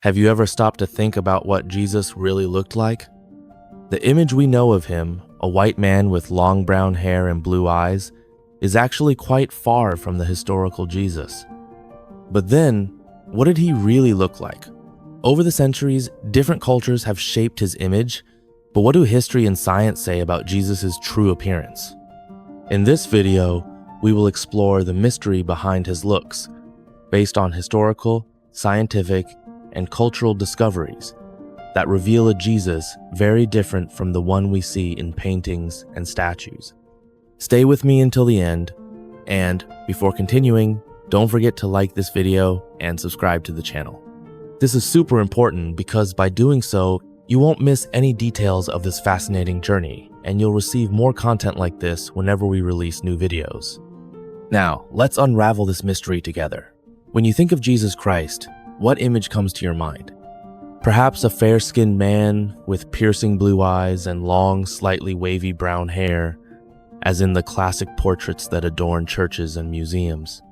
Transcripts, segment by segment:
Have you ever stopped to think about what Jesus really looked like? The image we know of him, a white man with long brown hair and blue eyes, is actually quite far from the historical Jesus. But then, what did he really look like? Over the centuries, different cultures have shaped his image, but what do history and science say about Jesus' true appearance? In this video, we will explore the mystery behind his looks, based on historical, scientific, and cultural discoveries that reveal a Jesus very different from the one we see in paintings and statues. Stay with me until the end, and before continuing, don't forget to like this video and subscribe to the channel. This is super important because by doing so, you won't miss any details of this fascinating journey, and you'll receive more content like this whenever we release new videos. Now, let's unravel this mystery together. When you think of Jesus Christ, what image comes to your mind? Perhaps a fair-skinned man with piercing blue eyes and long, slightly wavy brown hair, as in the classic portraits that adorn churches and museums.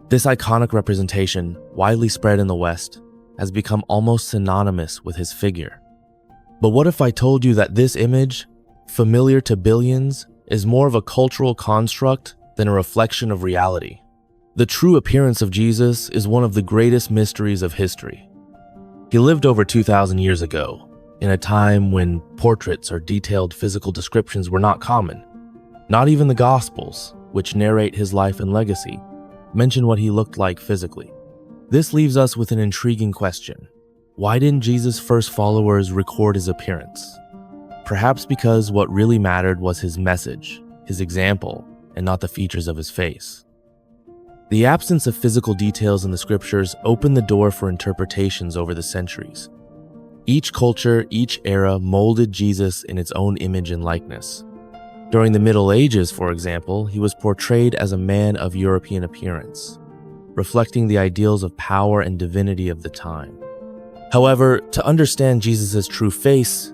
This iconic representation, widely spread in the West, has become almost synonymous with his figure. But what if I told you that this image, familiar to billions, is more of a cultural construct than a reflection of reality? The true appearance of Jesus is one of the greatest mysteries of history. He lived over 2,000 years ago, in a time when portraits or detailed physical descriptions were not common. Not even the Gospels, which narrate his life and legacy, mention what he looked like physically. This leaves us with an intriguing question. Why didn't Jesus' first followers record his appearance? Perhaps because what really mattered was his message, his example, and not the features of his face. The absence of physical details in the scriptures opened the door for interpretations over the centuries. Each culture, each era molded Jesus in its own image and likeness. During the Middle Ages, for example, he was portrayed as a man of European appearance, reflecting the ideals of power and divinity of the time. However, to understand Jesus' true face,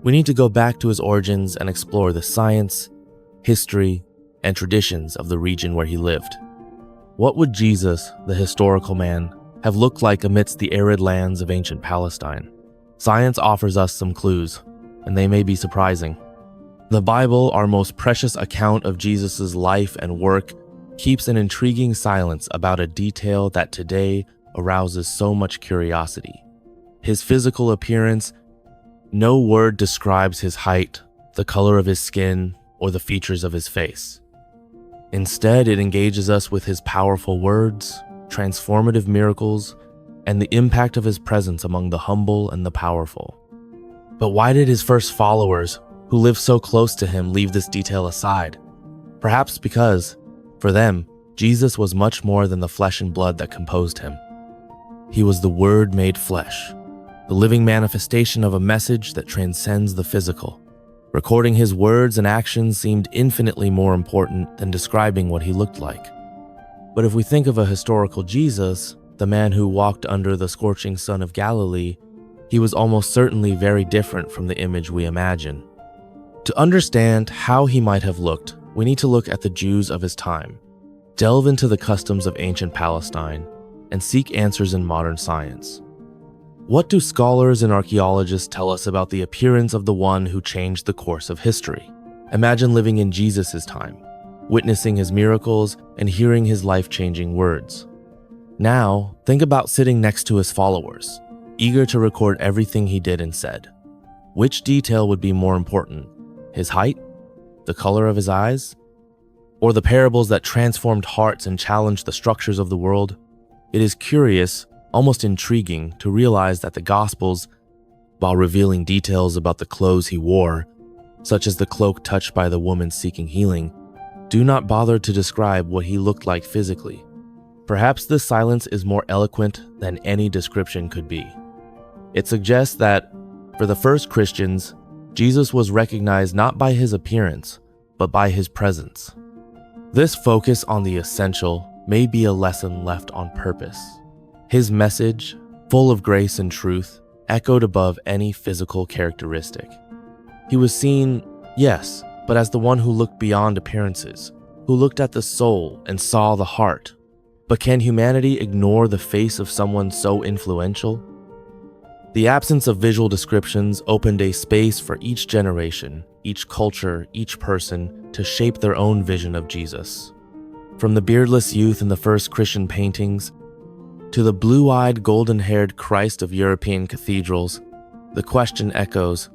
we need to go back to his origins and explore the science, history, and traditions of the region where he lived. What would Jesus, the historical man, have looked like amidst the arid lands of ancient Palestine? Science offers us some clues, and they may be surprising. The Bible, our most precious account of Jesus' life and work, keeps an intriguing silence about a detail that today arouses so much curiosity. His physical appearance. No word describes his height, the color of his skin, or the features of his face. Instead, it engages us with his powerful words, transformative miracles, and the impact of his presence among the humble and the powerful. But why did his first followers, who lived so close to him, leave this detail aside? Perhaps because, for them, Jesus was much more than the flesh and blood that composed him. He was the Word made flesh, the living manifestation of a message that transcends the physical. Recording his words and actions seemed infinitely more important than describing what he looked like. But if we think of a historical Jesus, the man who walked under the scorching sun of Galilee, he was almost certainly very different from the image we imagine. To understand how he might have looked, we need to look at the Jews of his time, delve into the customs of ancient Palestine, and seek answers in modern science. What do scholars and archaeologists tell us about the appearance of the one who changed the course of history? Imagine living in Jesus' time, witnessing his miracles and hearing his life-changing words. Now, think about sitting next to his followers, eager to record everything he did and said. Which detail would be more important? His height? The color of his eyes? Or the parables that transformed hearts and challenged the structures of the world? It is curious, almost intriguing, to realize that the Gospels, while revealing details about the clothes he wore, such as the cloak touched by the woman seeking healing, do not bother to describe what he looked like physically. Perhaps this silence is more eloquent than any description could be. It suggests that, for the first Christians, Jesus was recognized not by his appearance, but by his presence. This focus on the essential may be a lesson left on purpose. His message, full of grace and truth, echoed above any physical characteristic. He was seen, yes, but as the one who looked beyond appearances, who looked at the soul and saw the heart. But can humanity ignore the face of someone so influential? The absence of visual descriptions opened a space for each generation, each culture, each person to shape their own vision of Jesus. From the beardless youth in the first Christian paintings to the blue-eyed, golden-haired Christ of European cathedrals, the question echoes,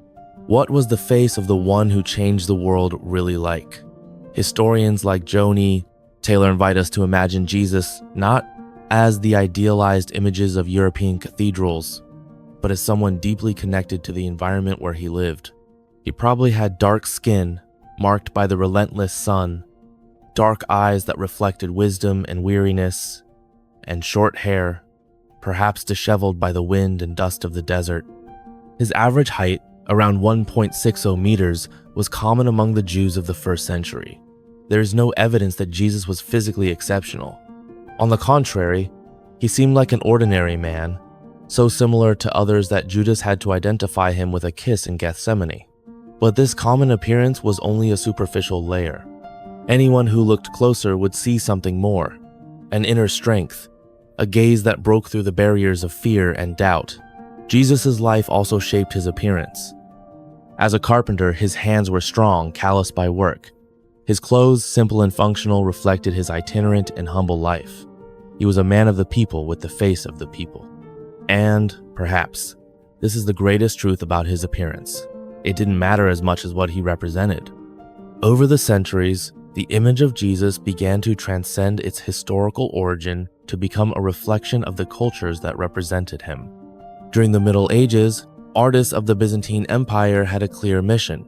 what was the face of the one who changed the world really like? Historians like Joni Taylor invite us to imagine Jesus not as the idealized images of European cathedrals, but as someone deeply connected to the environment where he lived. He probably had dark skin, marked by the relentless sun, dark eyes that reflected wisdom and weariness, and short hair, perhaps disheveled by the wind and dust of the desert. His average height, around 1.60 meters, was common among the Jews of the first century. There is no evidence that Jesus was physically exceptional. On the contrary, he seemed like an ordinary man, so similar to others that Judas had to identify him with a kiss in Gethsemane. But this common appearance was only a superficial layer. Anyone who looked closer would see something more, an inner strength, a gaze that broke through the barriers of fear and doubt. Jesus' life also shaped his appearance. As a carpenter, his hands were strong, calloused by work. His clothes, simple and functional, reflected his itinerant and humble life. He was a man of the people with the face of the people. And, perhaps, this is the greatest truth about his appearance. It didn't matter as much as what he represented. Over the centuries, the image of Jesus began to transcend its historical origin to become a reflection of the cultures that represented him. During the Middle Ages, artists of the Byzantine Empire had a clear mission: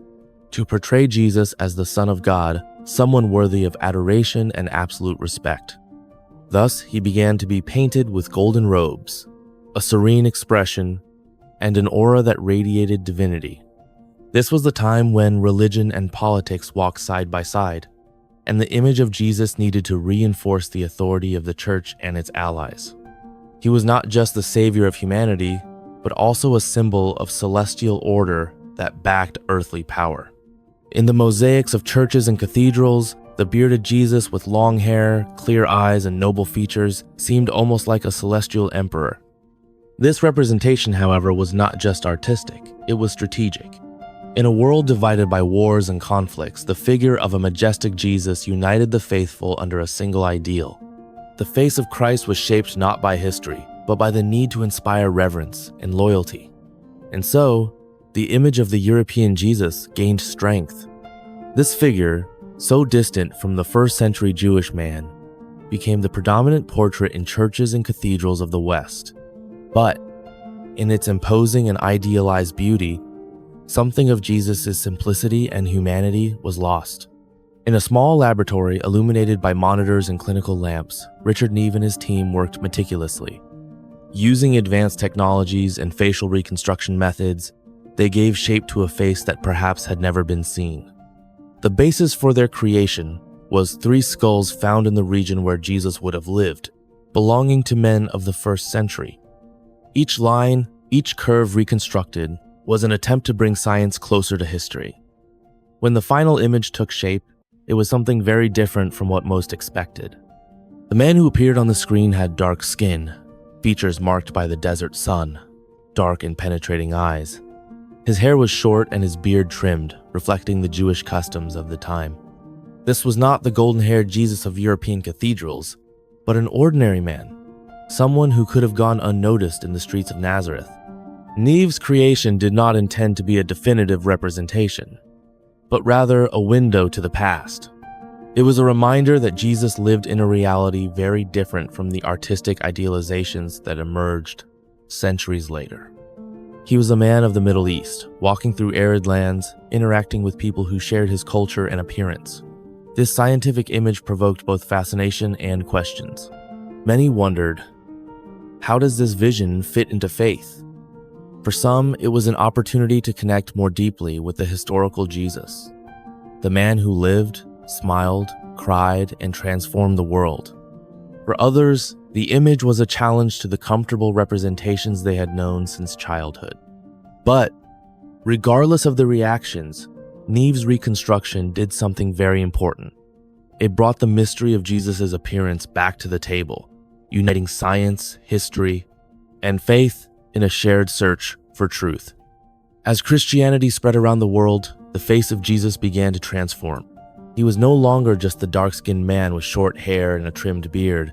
to portray Jesus as the Son of God, someone worthy of adoration and absolute respect. Thus, he began to be painted with golden robes, a serene expression, and an aura that radiated divinity. This was the time when religion and politics walked side by side, and the image of Jesus needed to reinforce the authority of the church and its allies. He was not just the savior of humanity, but also a symbol of celestial order that backed earthly power. In the mosaics of churches and cathedrals, the bearded Jesus with long hair, clear eyes, and noble features seemed almost like a celestial emperor. This representation, however, was not just artistic, it was strategic. In a world divided by wars and conflicts, the figure of a majestic Jesus united the faithful under a single ideal. The face of Christ was shaped not by history, but by the need to inspire reverence and loyalty. And so, the image of the European Jesus gained strength. This figure, so distant from the first century Jewish man, became the predominant portrait in churches and cathedrals of the West. But, in its imposing and idealized beauty, something of Jesus' simplicity and humanity was lost. In a small laboratory illuminated by monitors and clinical lamps, Richard Neve and his team worked meticulously. Using advanced technologies and facial reconstruction methods, they gave shape to a face that perhaps had never been seen. The basis for their creation was 3 skulls found in the region where Jesus would have lived, belonging to men of the first century. Each line, each curve reconstructed, was an attempt to bring science closer to history. When the final image took shape, it was something very different from what most expected. The man who appeared on the screen had dark skin, features marked by the desert sun, dark and penetrating eyes. His hair was short and his beard trimmed, reflecting the Jewish customs of the time. This was not the golden-haired Jesus of European cathedrals, but an ordinary man, someone who could have gone unnoticed in the streets of Nazareth. Neve's creation did not intend to be a definitive representation, but rather a window to the past. It was a reminder that Jesus lived in a reality very different from the artistic idealizations that emerged centuries later. He was a man of the Middle East, walking through arid lands, interacting with people who shared his culture and appearance. This scientific image provoked both fascination and questions. Many wondered, how does this vision fit into faith? For some, it was an opportunity to connect more deeply with the historical Jesus, the man who lived, smiled, cried, and transformed the world. For others, the image was a challenge to the comfortable representations they had known since childhood. But, regardless of the reactions, Neve's reconstruction did something very important. It brought the mystery of Jesus' appearance back to the table, uniting science, history, and faith in a shared search for truth. As Christianity spread around the world, the face of Jesus began to transform. He was no longer just the dark-skinned man with short hair and a trimmed beard,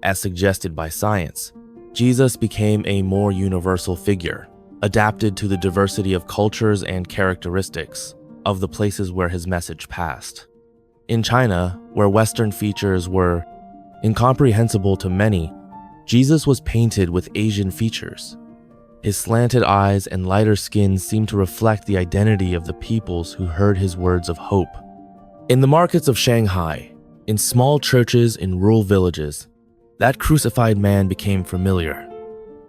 as suggested by science. Jesus became a more universal figure, adapted to the diversity of cultures and characteristics of the places where his message passed. In China, where Western features were incomprehensible to many, Jesus was painted with Asian features. His slanted eyes and lighter skin seemed to reflect the identity of the peoples who heard his words of hope. In the markets of Shanghai, in small churches in rural villages, that crucified man became familiar,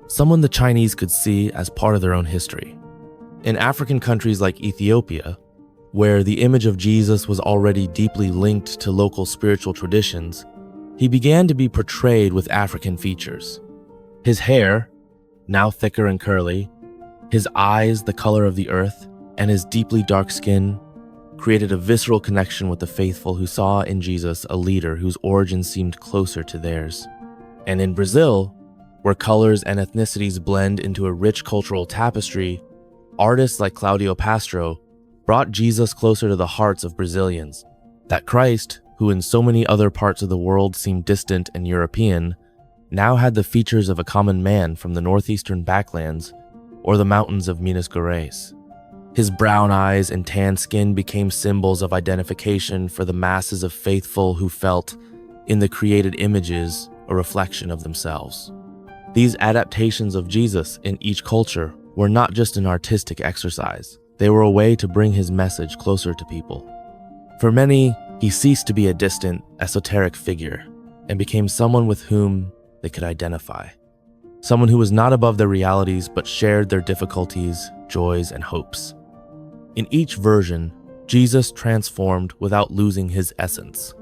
someone the Chinese could see as part of their own history. In African countries like Ethiopia, where the image of Jesus was already deeply linked to local spiritual traditions, he began to be portrayed with African features. His hair, now thicker and curly, his eyes the color of the earth, and his deeply dark skin created a visceral connection with the faithful who saw in Jesus a leader whose origins seemed closer to theirs. And in Brazil, where colors and ethnicities blend into a rich cultural tapestry, artists like Claudio Pastro brought Jesus closer to the hearts of Brazilians. That Christ, who in so many other parts of the world seemed distant and European, now had the features of a common man from the northeastern backlands or the mountains of Minas Gerais. His brown eyes and tan skin became symbols of identification for the masses of faithful who felt, in the created images, a reflection of themselves. These adaptations of Jesus in each culture were not just an artistic exercise, they were a way to bring his message closer to people. For many, he ceased to be a distant, esoteric figure and became someone with whom they could identify. Someone who was not above their realities but shared their difficulties, joys, and hopes. In each version, Jesus transformed without losing his essence.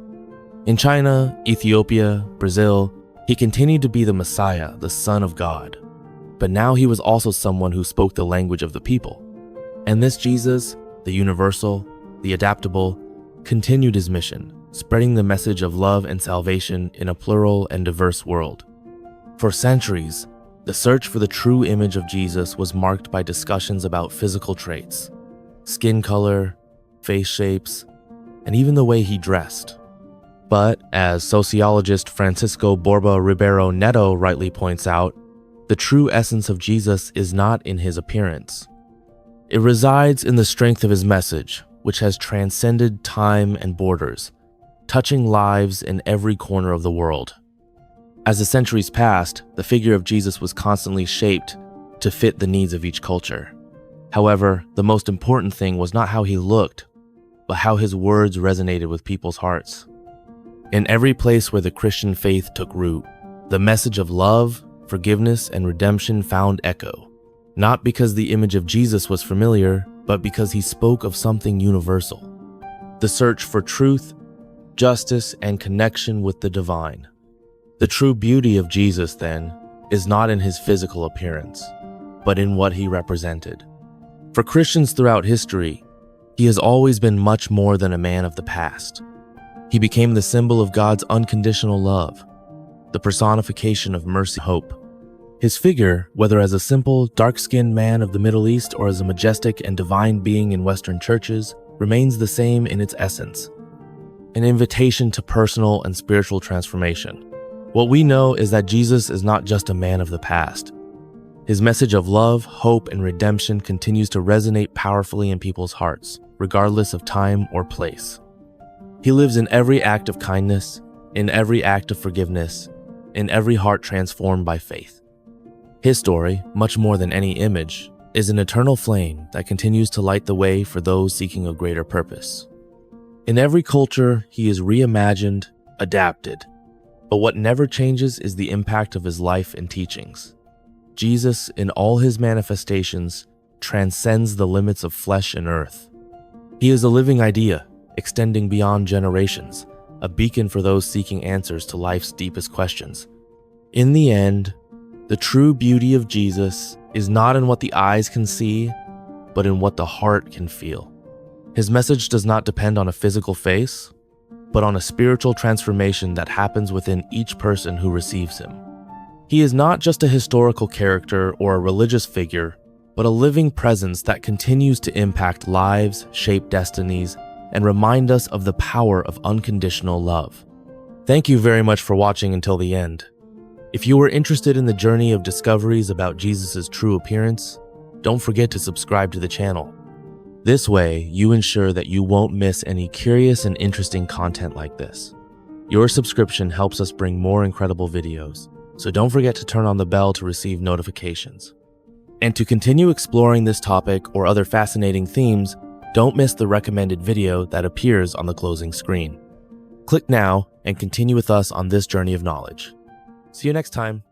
In China, Ethiopia, Brazil, he continued to be the Messiah, the Son of God. But now he was also someone who spoke the language of the people. And this Jesus, the universal, the adaptable, continued his mission, spreading the message of love and salvation in a plural and diverse world. For centuries, the search for the true image of Jesus was marked by discussions about physical traits, skin color, face shapes, and even the way he dressed. But, as sociologist Francisco Borba Ribeiro Neto rightly points out, the true essence of Jesus is not in his appearance. It resides in the strength of his message, which has transcended time and borders, touching lives in every corner of the world. As the centuries passed, the figure of Jesus was constantly shaped to fit the needs of each culture. However, the most important thing was not how he looked, but how his words resonated with people's hearts. In every place where the Christian faith took root, the message of love, forgiveness, and redemption found echo, not because the image of Jesus was familiar, but because he spoke of something universal. The search for truth, justice, and connection with the divine. The true beauty of Jesus, then, is not in his physical appearance, but in what he represented. For Christians throughout history, he has always been much more than a man of the past. He became the symbol of God's unconditional love, the personification of mercy and hope. His figure, whether as a simple, dark-skinned man of the Middle East or as a majestic and divine being in Western churches, remains the same in its essence, an invitation to personal and spiritual transformation. What we know is that Jesus is not just a man of the past. His message of love, hope, and redemption continues to resonate powerfully in people's hearts, regardless of time or place. He lives in every act of kindness, in every act of forgiveness, in every heart transformed by faith. His story, much more than any image, is an eternal flame that continues to light the way for those seeking a greater purpose. In every culture, he is reimagined, adapted, but what never changes is the impact of his life and teachings. Jesus, in all his manifestations, transcends the limits of flesh and earth. He is a living idea, extending beyond generations, a beacon for those seeking answers to life's deepest questions. In the end, the true beauty of Jesus is not in what the eyes can see, but in what the heart can feel. His message does not depend on a physical face, but on a spiritual transformation that happens within each person who receives him. He is not just a historical character or a religious figure, but a living presence that continues to impact lives, shape destinies, and remind us of the power of unconditional love. Thank you very much for watching until the end. If you were interested in the journey of discoveries about Jesus' true appearance, don't forget to subscribe to the channel. This way, you ensure that you won't miss any curious and interesting content like this. Your subscription helps us bring more incredible videos, so don't forget to turn on the bell to receive notifications. And to continue exploring this topic or other fascinating themes, don't miss the recommended video that appears on the closing screen. Click now and continue with us on this journey of knowledge. See you next time.